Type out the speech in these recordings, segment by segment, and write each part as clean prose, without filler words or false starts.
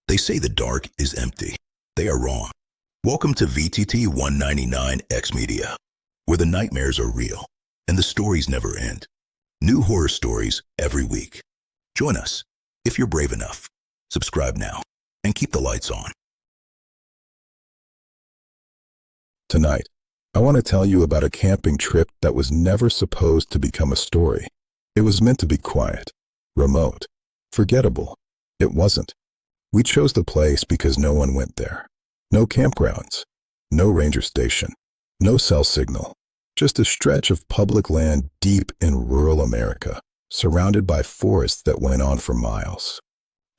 They say the dark is empty. They are wrong. Welcome to VTT 199X Media, where the nightmares are real and the stories never end. New horror stories every week. Join us if you're brave enough. Subscribe now and keep the lights on. Tonight, I want to tell you about a camping trip that was never supposed to become a story. It was meant to be quiet, remote, forgettable. It wasn't. We chose the place because no one went there. No campgrounds, no ranger station, no cell signal, just a stretch of public land deep in rural America, surrounded by forests that went on for miles.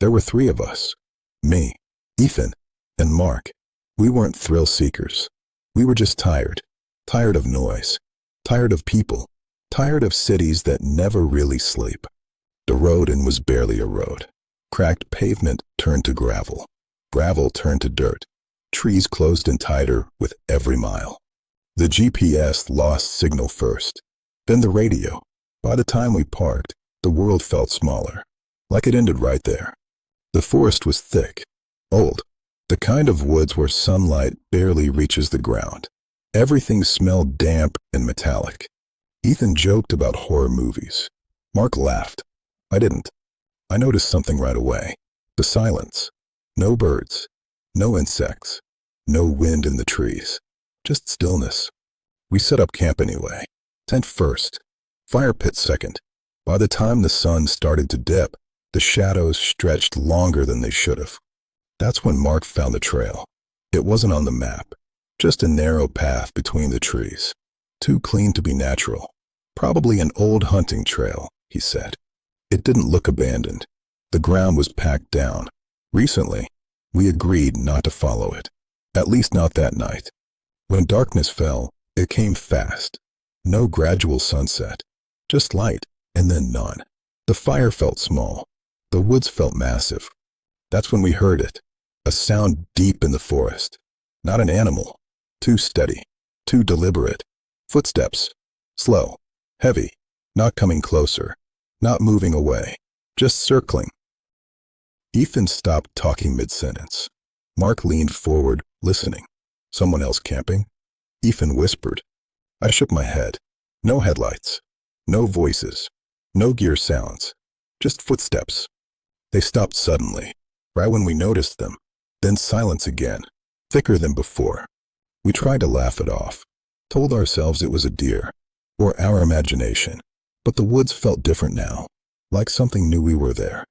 There were 3 of us, me, Ethan, and Mark. We weren't thrill seekers. We were just tired of noise, tired of people, tired of cities that never really sleep. The road in was barely a road. Cracked pavement turned to gravel. Gravel turned to dirt. Trees closed in tighter with every mile. The GPS lost signal first, then the radio. By the time we parked, the world felt smaller, like it ended right there. The forest was thick, old, the kind of woods where sunlight barely reaches the ground. Everything smelled damp and metallic. Ethan joked about horror movies. Mark laughed. I didn't. I noticed something right away. The silence. No birds. No insects. No wind in the trees. Just stillness. We set up camp anyway. Tent first. Fire pit second. By the time the sun started to dip, the shadows stretched longer than they should have. That's when Mark found the trail. It wasn't on the map. Just a narrow path between the trees. Too clean to be natural. Probably an old hunting trail, he said. It didn't look abandoned. The ground was packed down. Recently, we agreed not to follow it. At least not that night. When darkness fell, it came fast. No gradual sunset. Just light, and then none. The fire felt small. The woods felt massive. That's when we heard it. A sound deep in the forest. Not an animal. Too steady. Too deliberate. Footsteps. Slow. Heavy. Not coming closer. Not moving away. Just circling. Ethan stopped talking mid-sentence. Mark leaned forward, listening. Someone else camping? Ethan whispered. I shook my head. No headlights. No voices. No gear sounds. Just footsteps. They stopped suddenly, right when we noticed them. Then silence again, thicker than before. We tried to laugh it off. Told ourselves it was a deer, or our imagination. But the woods felt different now, like something knew we were there.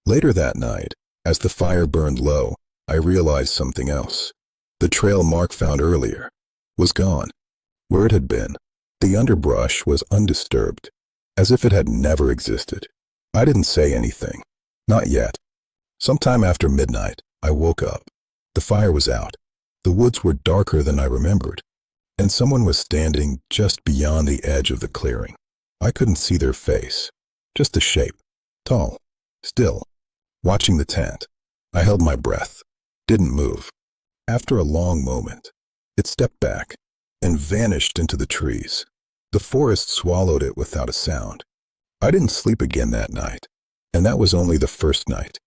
Later that night, as the fire burned low, I realized something else. The trail Mark found earlier was gone. Where it had been, the underbrush was undisturbed, as if it had never existed. I didn't say anything. Not yet. Sometime after midnight, I woke up. The fire was out. The woods were darker than I remembered, and someone was standing just beyond the edge of the clearing. I couldn't see their face, just a shape, tall, still, watching the tent. I held my breath, didn't move. After a long moment, it stepped back and vanished into the trees. The forest swallowed it without a sound. I didn't sleep again that night, and that was only the first night.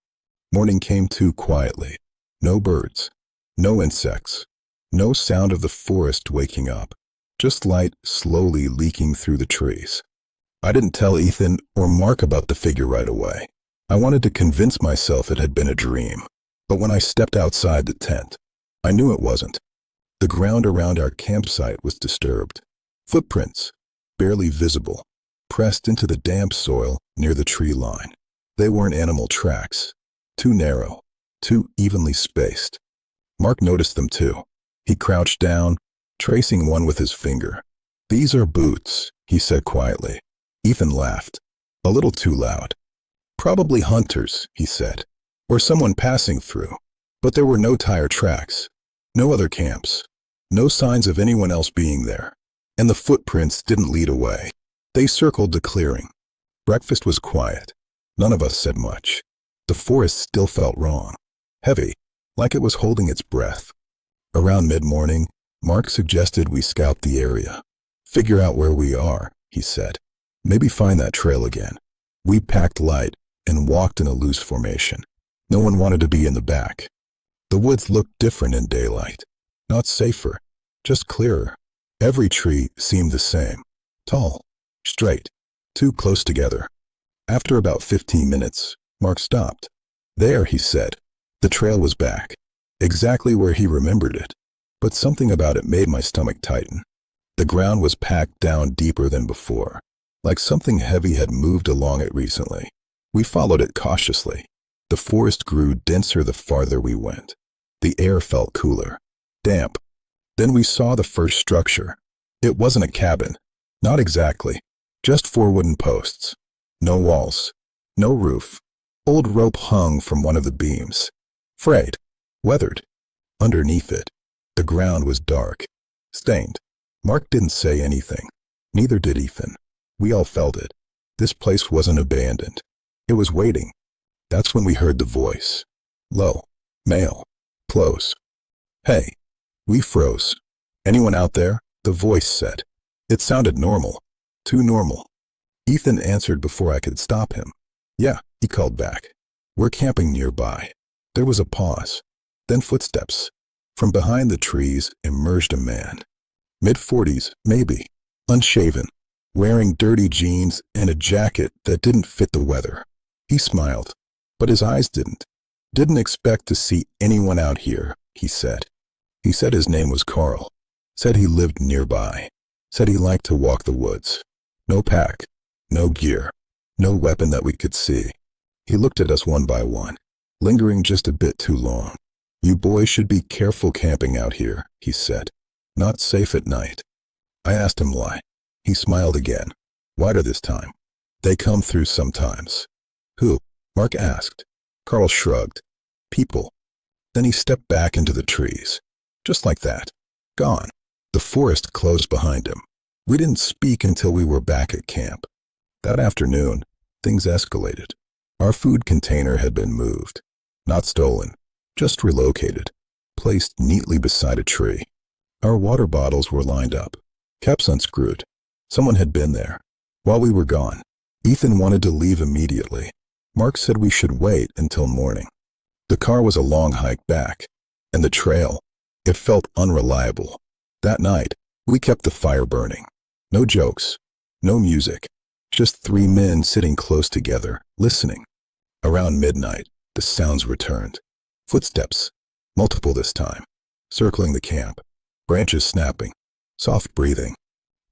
Morning came too quietly. No birds, no insects, no sound of the forest waking up, just light slowly leaking through the trees. I didn't tell Ethan or Mark about the figure right away. I wanted to convince myself it had been a dream. But when I stepped outside the tent, I knew it wasn't. The ground around our campsite was disturbed. Footprints, barely visible, pressed into the damp soil near the tree line. They weren't animal tracks. Too narrow, too evenly spaced. Mark noticed them too. He crouched down, tracing one with his finger. These are boots, he said quietly. Ethan laughed, a little too loud. Probably hunters, he said, or someone passing through. But there were no tire tracks, no other camps, no signs of anyone else being there. And the footprints didn't lead away. They circled the clearing. Breakfast was quiet. None of us said much. The forest still felt wrong, heavy, like it was holding its breath. Around mid-morning, Mark suggested we scout the area. Figure out where we are, he said. Maybe find that trail again. We packed light and walked in a loose formation. No one wanted to be in the back. The woods looked different in daylight. Not safer, just clearer. Every tree seemed the same. Tall, straight, too close together. After about 15 minutes, Mark stopped. There, he said. The trail was back, exactly where he remembered it. But something about it made my stomach tighten. The ground was packed down deeper than before, like something heavy had moved along it recently. We followed it cautiously. The forest grew denser the farther we went. The air felt cooler, damp. Then we saw the first structure. It wasn't a cabin. Not exactly. Just 4 wooden posts. No walls. No roof. Old rope hung from one of the beams. Frayed. Weathered. Underneath it, the ground was dark. Stained. Mark didn't say anything. Neither did Ethan. We all felt it. This place wasn't abandoned. It was waiting. That's when we heard the voice. Low. Male. Close. Hey. We froze. Anyone out there? The voice said. It sounded normal. Too normal. Ethan answered before I could stop him. Yeah, he called back. We're camping nearby. There was a pause. Then footsteps. From behind the trees emerged a man. Mid-40s, maybe. Unshaven. Wearing dirty jeans and a jacket that didn't fit the weather. He smiled, but his eyes didn't. Didn't expect to see anyone out here, he said. He said his name was Carl. Said he lived nearby. Said he liked to walk the woods. No pack. No gear. No weapon that we could see. He looked at us one by one, lingering just a bit too long. You boys should be careful camping out here, he said. Not safe at night. I asked him why. He smiled again. Wider this time. They come through sometimes. Who? Mark asked. Carl shrugged. People. Then he stepped back into the trees. Just like that. Gone. The forest closed behind him. We didn't speak until we were back at camp. That afternoon, things escalated. Our food container had been moved. Not stolen. Just relocated. Placed neatly beside a tree. Our water bottles were lined up. Caps unscrewed. Someone had been there. While we were gone, Ethan wanted to leave immediately. Mark said we should wait until morning. The car was a long hike back. And the trail, it felt unreliable. That night, we kept the fire burning. No jokes. No music. Just 3 men sitting close together, listening. Around midnight, the sounds returned. Footsteps. Multiple this time. Circling the camp. Branches snapping. Soft breathing.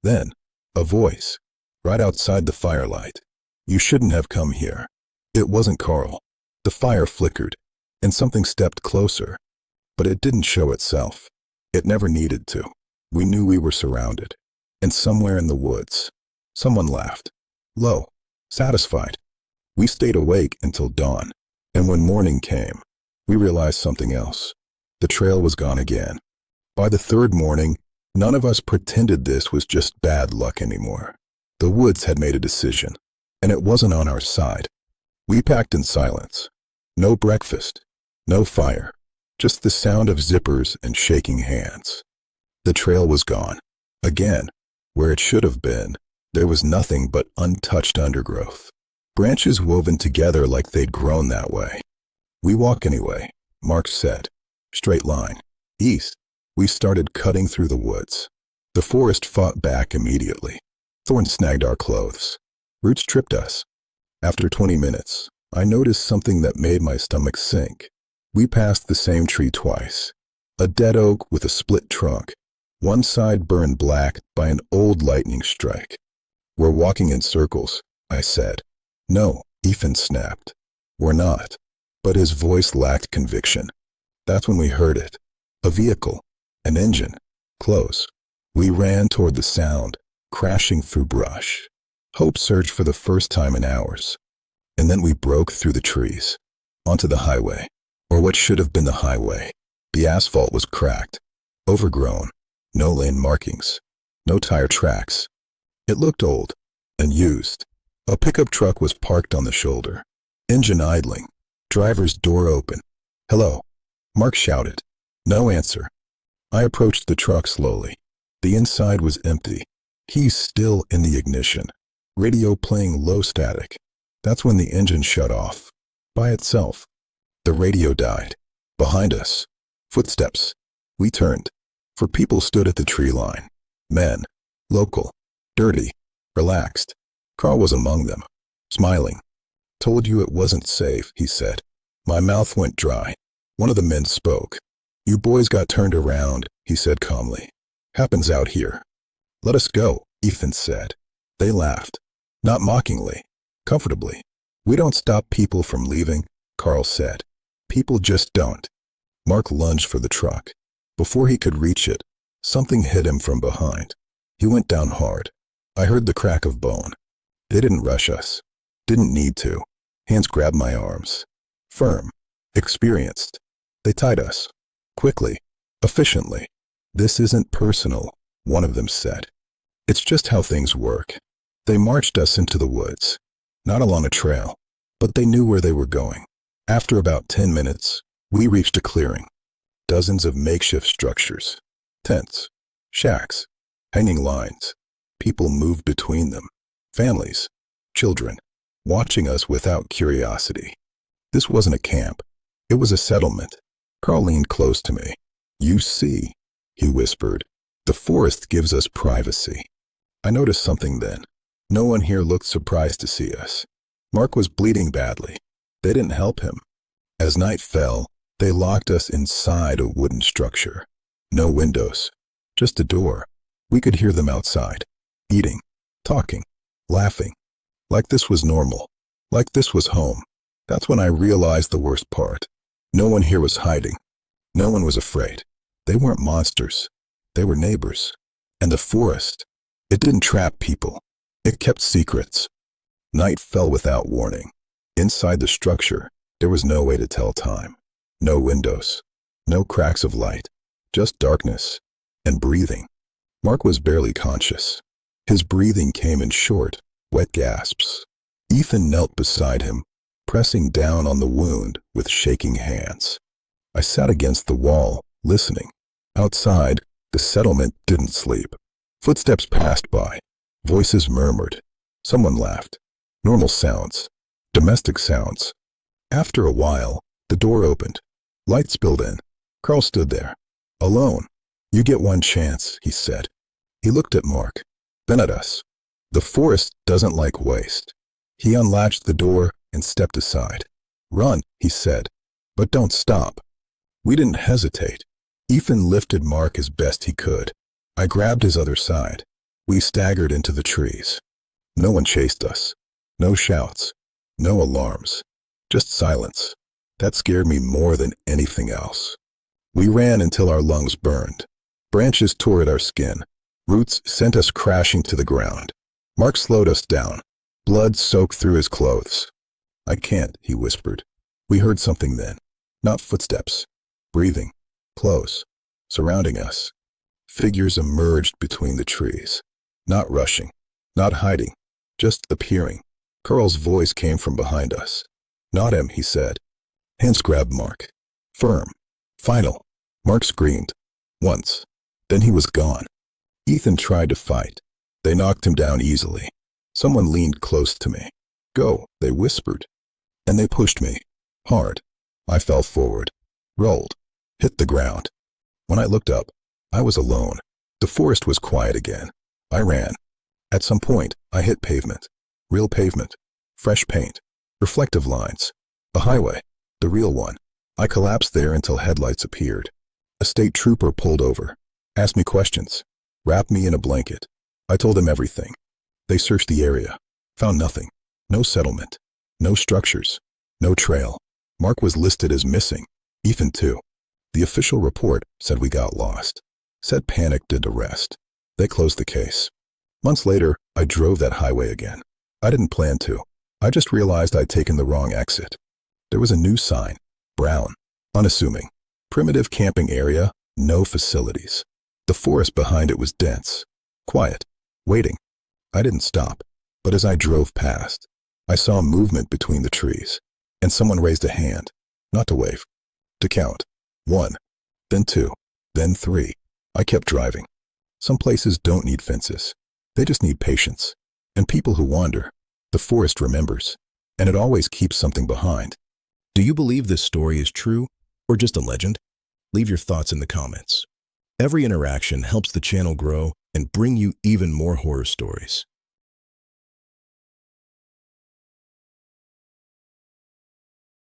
Then, a voice. Right outside the firelight. You shouldn't have come here. It wasn't Carl. The fire flickered, and something stepped closer. But it didn't show itself. It never needed to. We knew we were surrounded. And somewhere in the woods, someone laughed. Low. Satisfied. We stayed awake until dawn. And when morning came, we realized something else. The trail was gone again. By the 3rd morning, none of us pretended this was just bad luck anymore. The woods had made a decision, and it wasn't on our side. We packed in silence. No breakfast. No fire. Just the sound of zippers and shaking hands. The trail was gone. Again, where it should have been, there was nothing but untouched undergrowth. Branches woven together like they'd grown that way. We walk anyway, Mark said. Straight line. East. We started cutting through the woods. The forest fought back immediately. Thorns snagged our clothes. Roots tripped us. After 20 minutes, I noticed something that made my stomach sink. We passed the same tree twice. A dead oak with a split trunk. One side burned black by an old lightning strike. We're walking in circles, I said. No, Ethan snapped. We're not. But his voice lacked conviction. That's when we heard it. A vehicle. An engine. Close. We ran toward the sound, crashing through brush. Hope surged for the first time in hours. And then we broke through the trees. Onto the highway. Or what should have been the highway. The asphalt was cracked. Overgrown. No lane markings. No tire tracks. It looked old. And used. A pickup truck was parked on the shoulder. Engine idling. Driver's door open. Hello. Mark shouted. No answer. I approached the truck slowly. The inside was empty. Keys still in the ignition. Radio playing low static. That's when the engine shut off. By itself. The radio died. Behind us. Footsteps. We turned. Four people stood at the tree line. Men. Local. Dirty. Relaxed. Carl was among them. Smiling. Told you it wasn't safe, he said. My mouth went dry. One of the men spoke. You boys got turned around, he said calmly. Happens out here. Let us go, Ethan said. They laughed. Not mockingly. Comfortably. We don't stop people from leaving, Carl said. People just don't. Mark lunged for the truck. Before he could reach it, something hit him from behind. He went down hard. I heard the crack of bone. They didn't rush us. Didn't need to. Hands grabbed my arms. Firm. Experienced. They tied us. Quickly. Efficiently. This isn't personal, one of them said. It's just how things work. They marched us into the woods. Not along a trail, but they knew where they were going. After about 10 minutes, we reached a clearing. Dozens of makeshift structures. Tents. Shacks. Hanging lines. People moved between them. Families. Children. Watching us without curiosity. This wasn't a camp. It was a settlement. Carl leaned close to me. You see, he whispered, the forest gives us privacy. I noticed something then. No one here looked surprised to see us. Mark was bleeding badly. They didn't help him. As night fell, they locked us inside a wooden structure. No windows. Just a door. We could hear them outside. Eating. Talking. Laughing. Like this was normal. Like this was home. That's when I realized the worst part. No one here was hiding. No one was afraid. They weren't monsters. They were neighbors. And the forest, it didn't trap people. It kept secrets. Night fell without warning. Inside the structure, there was no way to tell time. No windows. No cracks of light. Just darkness. And breathing. Mark was barely conscious. His breathing came in short, wet gasps. Ethan knelt beside him, pressing down on the wound with shaking hands. I sat against the wall, listening. Outside, the settlement didn't sleep. Footsteps passed by. Voices murmured. Someone laughed. Normal sounds. Domestic sounds. After a while, the door opened. Light spilled in. Carl stood there. Alone. You get one chance, he said. He looked at Mark, then at us. The forest doesn't like waste. He unlatched the door and stepped aside. Run, he said, but don't stop. We didn't hesitate. Ethan lifted Mark as best he could. I grabbed his other side. We staggered into the trees. No one chased us. No shouts. No alarms. Just silence. That scared me more than anything else. We ran until our lungs burned. Branches tore at our skin. Roots sent us crashing to the ground. Mark slowed us down. Blood soaked through his clothes. I can't, he whispered. We heard something then. Not footsteps. Breathing. Close. Surrounding us. Figures emerged between the trees. Not rushing. Not hiding. Just appearing. Carl's voice came from behind us. Not him, he said. Hands grabbed Mark. Firm. Final. Mark screamed. Once. Then he was gone. Ethan tried to fight. They knocked him down easily. Someone leaned close to me. Go, they whispered. And they pushed me. Hard. I fell forward. Rolled. Hit the ground. When I looked up, I was alone. The forest was quiet again. I ran. At some point, I hit pavement. Real pavement. Fresh paint. Reflective lines. A highway. The real one. I collapsed there until headlights appeared. A state trooper pulled over. Asked me questions. Wrapped me in a blanket. I told him everything. They searched the area. Found nothing. No settlement. No structures. No trail. Mark was listed as missing. Ethan too. The official report said we got lost. Said panic did the rest. They closed the case. Months later, I drove that highway again. I didn't plan to. I just realized I'd taken the wrong exit. There was a new sign. Brown. Unassuming. Primitive camping area. No facilities. The forest behind it was dense. Quiet. Waiting. I didn't stop. But as I drove past, I saw movement between the trees. And someone raised a hand. Not to wave. To count. 1. Then 2. Then 3. I kept driving. Some places don't need fences. They just need patience. And people who wander. The forest remembers. And it always keeps something behind. Do you believe this story is true or just a legend? Leave your thoughts in the comments. Every interaction helps the channel grow and bring you even more horror stories.